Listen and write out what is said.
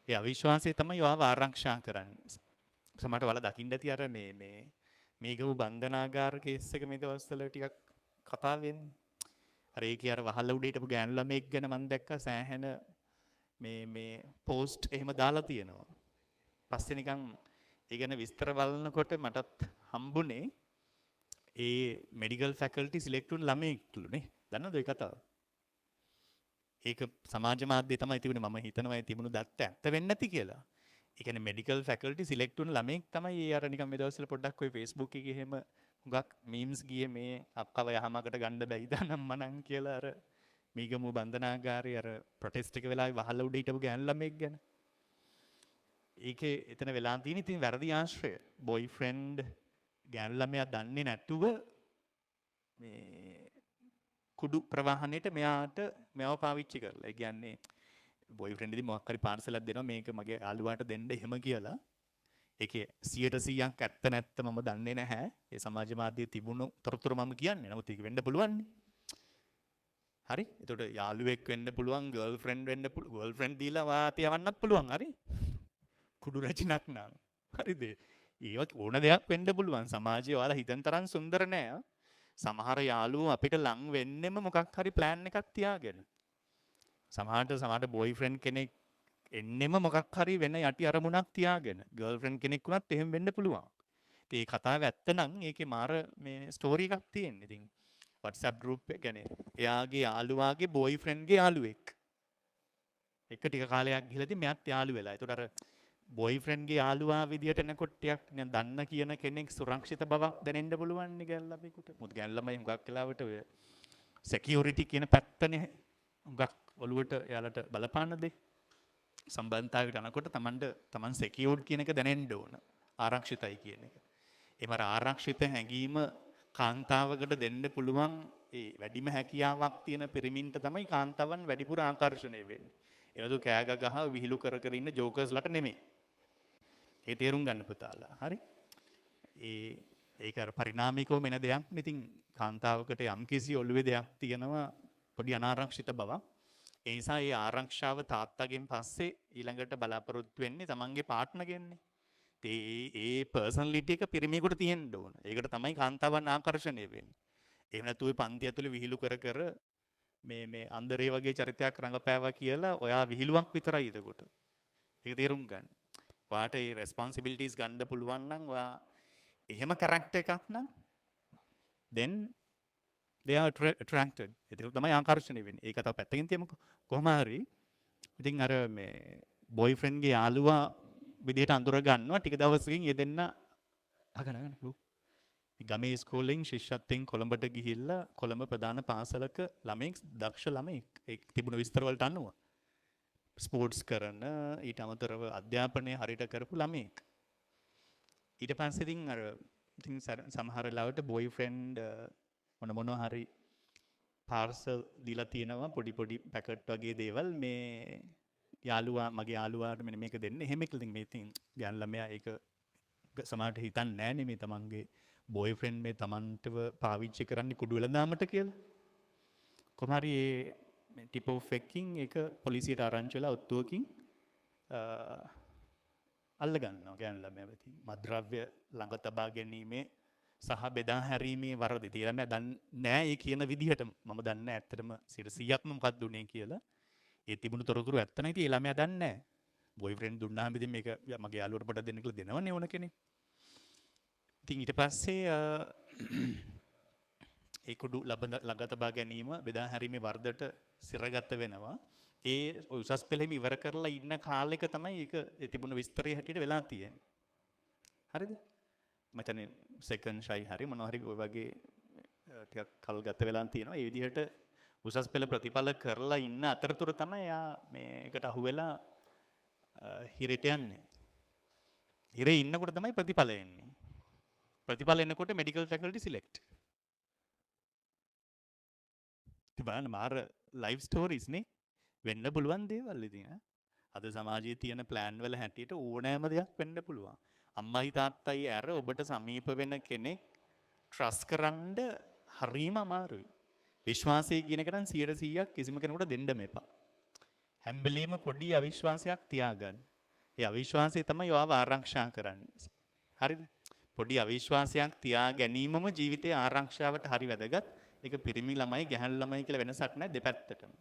ඒ අවිශ්වාසය තමයි ඔයාව ආරක්ෂා කරන්නේ. සමහරට ඔයාලා දකින්න ඇති අර මේකම බන්ධනාගාර කේස් එක මේ දවස්වල ටිකක් කතා වෙන්නේ. අර ඒකේ අර වහල උඩ හිටපු ගෑනු ළමෙක් ගැන මම දැක්කා සෑහෙන මේ පෝස්ට් එහෙම දාලා තියෙනවා. පස්සේ නිකන් ඒ ගැන විස්තර බලනකොට මටත් හම්බුනේ ඒ මෙඩිකල් ෆැකල්ටි සිලෙක්ට් වුණ ළමයෙක්ලුනේ. දන්නවද ඒ කතාව? ඒක සමාජ මාධ්‍යයේ තමයි තිබුණේ. මම හිතනවා ඒ තිබුණු දත්ත ඇත්ත වෙන්නේ නැති කියලා. ඒ කියන්නේ මෙඩිකල් ෆැකල්ටි සිලෙක්ට් වුණ ළමයෙක් තමයි ඒ අර නිකන් මේ දවස්වල පොඩ්ඩක් ඔය Facebook එකේ එහෙම හුඟක් මීම්ස් ගියේ මේ අක්කව යහමකට ගන්න බැයිද නම් මනන් කියලා අර මීගමු බන්ධනාගාරේ අර ප්‍රොටෙස්ට් එක වෙලාවේ වහල උඩ හිටපු ගෑනු ළමයෙක් ගැන. ඒකේ එතන වෙලා තියෙන ඉතින් වැරදි ආශ්‍රය. බොයිෆ්‍රෙන්ඩ් ගෑනු ළමයා දන්නේ නැතුව මේ කුඩු ප්‍රවාහණයට මෙයාව පාවිච්චි කරලා. ඒ කියන්නේ බොයිෆ්‍රෙන්ඩ් ඉතින් මොකක් හරි පාර්සලයක් දෙනවා මේක මගේ යාළුවාට දෙන්න එහෙම කියලා. ඒකේ 100%ක් ඇත්ත නැත්ත මම දන්නේ නැහැ. ඒ සමාජ මාධ්‍යයේ තිබුණු තොරතුරු මම කියන්නේ. නමුත් ඒක වෙන්න පුළුවන් නේ. හරි? එතකොට යාළුවෙක් වෙන්න පුළුවන්, ගර්ල්ෆ්‍රෙන්ඩ් වෙන්න පුළුවන්. ගර්ල්ෆ්‍රෙන්ඩ් දීලා වාත යවන්නත් පුළුවන්. හරි? කුඩු රචනක් නම්. හරිද? ඒක ඕන දෙයක් වෙන්න පුළුවන්. සමාජයේ ඔයාලා හිතන තරම් සුන්දර නෑ. සමහර යාළුවෝ අපිට ලං වෙන්නෙම මොකක් හරි ප්ලෑන් එකක් තියාගෙන. සමහරට බොයිෆ්‍රෙන්ඩ් කෙනෙක් එන්නෙම මොකක් හරි වෙන යටි අරමුණක් තියාගෙන. ගර්ල්ෆ්‍රෙන්ඩ් කෙනෙක් වුණත් එහෙම වෙන්න පුළුවන්. ඉතින් මේ කතාව ඇත්ත නම් ඒකේ මාර මේ ස්ටෝරි එකක් තියෙනවා. ඉතින් WhatsApp group එක ගැන එයාගේ යාළුවාගේ බොයිෆ්‍රෙන්ඩ්ගේ යාළුවෙක්. එක ටික කාලයක් ගිහලා ඉතින් මෙයාත් යාළු වෙලා. ඒතකොට අර බොයිෆ්‍රෙන්ඩ්ගේ යාළුවා විදියට එනකොට ටිකක් දන්න කියන කෙනෙක් සුරක්ෂිත බවක් දැනෙන්න පුළුවන් නේ ගෑල් ළමයෙකුට. මොකද ගෑල් ළමයි හුඟක් වෙලාවට ඔය security කියන පැත්තනේ හුඟක් ඔළුවට එයාලට බලපාන දෙයක්. සම්බන්ධතාවයකට යනකොට තමන් secured කියන එක දැනෙන්න ඕන. ආරක්ෂිතයි කියන එක. එහෙම ආරක්ෂිත හැඟීම කාන්තාවකට දෙන්න පුළුවන් ඒ වැඩිම හැකියාවක් තියෙන පිරිමින්ට තමයි කාන්තාවන් වැඩිපුර ආකර්ෂණය වෙන්නේ. එනදු කෑග ගහ විහිළු කර කර ඉන්න ජෝකර්ස්ලට නෙමෙයි. ඒ තේරුම් ගන්න පුතාලා. හරි? ඒක අර පරිණාමිකව මෙන දෙයක්. ඉතින් කාන්තාවකට යම්කිසි ඔළුවේ දෙයක් තියෙනවා පොඩි අනාරක්ෂිත බවක්. ඒ නිසා ඒ ආරක්ෂාව තාත්තගෙන් පස්සේ ඊළඟට බලාපොරොත්තු වෙන්නේ තමන්ගේ පාර්ට්නර්ගෙන්නේ. ඒ පර්සනලිටි එක පිරිමියෙකුට තියෙන්න ඕන. ඒකට තමයි කාන්තාවන් ආකර්ෂණය වෙන්නේ. එහෙම නැතු ඔය පන්ති ඇතුලේ විහිළු කර කර මේ අන්දරේ වගේ චරිතයක් රඟපෑවා කියලා ඔයා විහිළුවක් විතරයි එතකොට. ඒක තේරුම් ගන්න. ඔයාට ඒ රෙස්පොන්සිබිලිටිස් ගන්න පුළුවන් නම් ඔයා එහෙම කැරක්ටර් එකක් නම් then they are attracted. ඒක තමයි ආකර්ෂණය වෙන්නේ. ඒක තව පැත්තකින් තියමුකෝ. කොහොම හරි ඉතින් අර මේ බොයිෆ්‍රෙන්ඩ්ගේ යාළුවා විදිහට අඳුර ගන්නවා ටික දවසකින් ඒ දෙන්න අගනගෙන ගමේ ඉස්කෝලෙන් ශිෂ්‍යත්වයෙන් කොළඹට ගිහිල්ලා කොළඹ ප්‍රධාන පාසලක ළමෙක් දක්ෂ ළමෙක් ඒ තිබුණ විස්තර වලට අනුව ස්පෝර්ට්ස් කරන ඊට අමතරව අධ්‍යාපනය හරියට කරපු ළමෙක්. ඊට පස්සේ ඉතින් සමහර වෙලාවට බොයිෆ්‍රෙන්ඩ් මොන හරි පාර්සල් දීලා තියෙනවා පොඩි පැකට් වගේ දේවල් මේ මගේ යාළුවාට මෙන්න මේක දෙන්න. එහෙම එකල ඉතින් මේ ඉතින් ගෑනු ළමයා ඒක සමහරට හිතන්නේ නැහැ මේ තමන්ගේ බොයිෆ්‍රෙන්ඩ් මේ තමන්ටව පාවිච්චි කරන්නේ කුඩු වෙලඳාමට කියලා. කොහොම හරි මේ ටිප් ඔෆ් එකකින් ඒක පොලිසියට ආරංචි වෙලා ඔත්තුවකින් අල්ල ගන්නවා ගෑනු ළමයාව. ඉතින් මත්ද්‍රව්‍ය ළඟ තබා ගැනීමේ සහ බෙදා හැරීමේ වරද තියෙනවා. දන්නේ නැහැ ඒ කියන විදිහට. මම දන්නේ නැහැ ඇත්තටම 100%ක්ම මොකක්ද උනේ කියලා. ඒ තිබුණු තොරතුරු ඇත්ත නැහැ. ඉතින් ඒ ළමයා දන්නේ නැහැ. බොයිෆ්‍රෙන්ඩ් දුන්නාම ඉතින් මේක මගේ යාළුවට පොඩක් දෙන්න කියලා දෙනවනේ ඕන කෙනෙක්. ඉතින් ඊට පස්සේ ඒ කුඩු ළඟ තබා ගැනීම බෙදා හැරීමේ වරදට සිරගත වෙනවා. ඒ උසස් පෙළෙම ඉවර කරලා ඉන්න කාලෙක තමයි ඒක තිබුණු විස්තරය හැටියට වෙලා තියෙන්නේ. හරිද? මම හිතන්නේ සෙකන්ඩ් ෂයි හරි මොනවා හරි ඔය වගේ ටිකක් කල් ගත වෙලා තියෙනවා. ඒ විදිහට උසස් පෙළ ප්‍රතිඵල කරලා ඉන්න අතරතුර තමයි යා මේකට අහු වෙලා හිරේට යන්නේ. හිරේ ඉන්නකොට තමයි ප්‍රතිඵල එන්නේ. ප්‍රතිඵල එනකොට මෙඩිකල් ෆැකල්ටි සිලෙක්ට්. ඉතින් බලන්න මාර ලයිෆ් ස්ටෝරිස් නේ වෙන්න පුළුවන් දේවල් ඉතින් අද සමාජයේ තියෙන ප්ලෑන් වල හැටියට ඕනෑම දෙයක් වෙන්න පුළුවන්. අම්මයි තාත්තයි ඇර ඔබට සමීප වෙන කෙනෙක් ට්‍රස්ට් කරන්න හරිම අමාරුයි. විශ්වාසය කියන එක නම් 100%ක් කිසිම කෙනෙකුට දෙන්න මෙපා. හැම වෙලෙම පොඩි අවිශ්වාසයක් තියාගන්න. ඒ අවිශ්වාසය තමයි ඔයාව ආරක්ෂා කරන්නේ. හරිද? පොඩි අවිශ්වාසයක් තියා ගැනීමම ජීවිතයේ ආරක්ෂාවට හරි වැදගත්. ඒක පිරිමි ළමයි ගැහැණු ළමයි කියලා වෙනසක් නැහැ දෙපැත්තටම.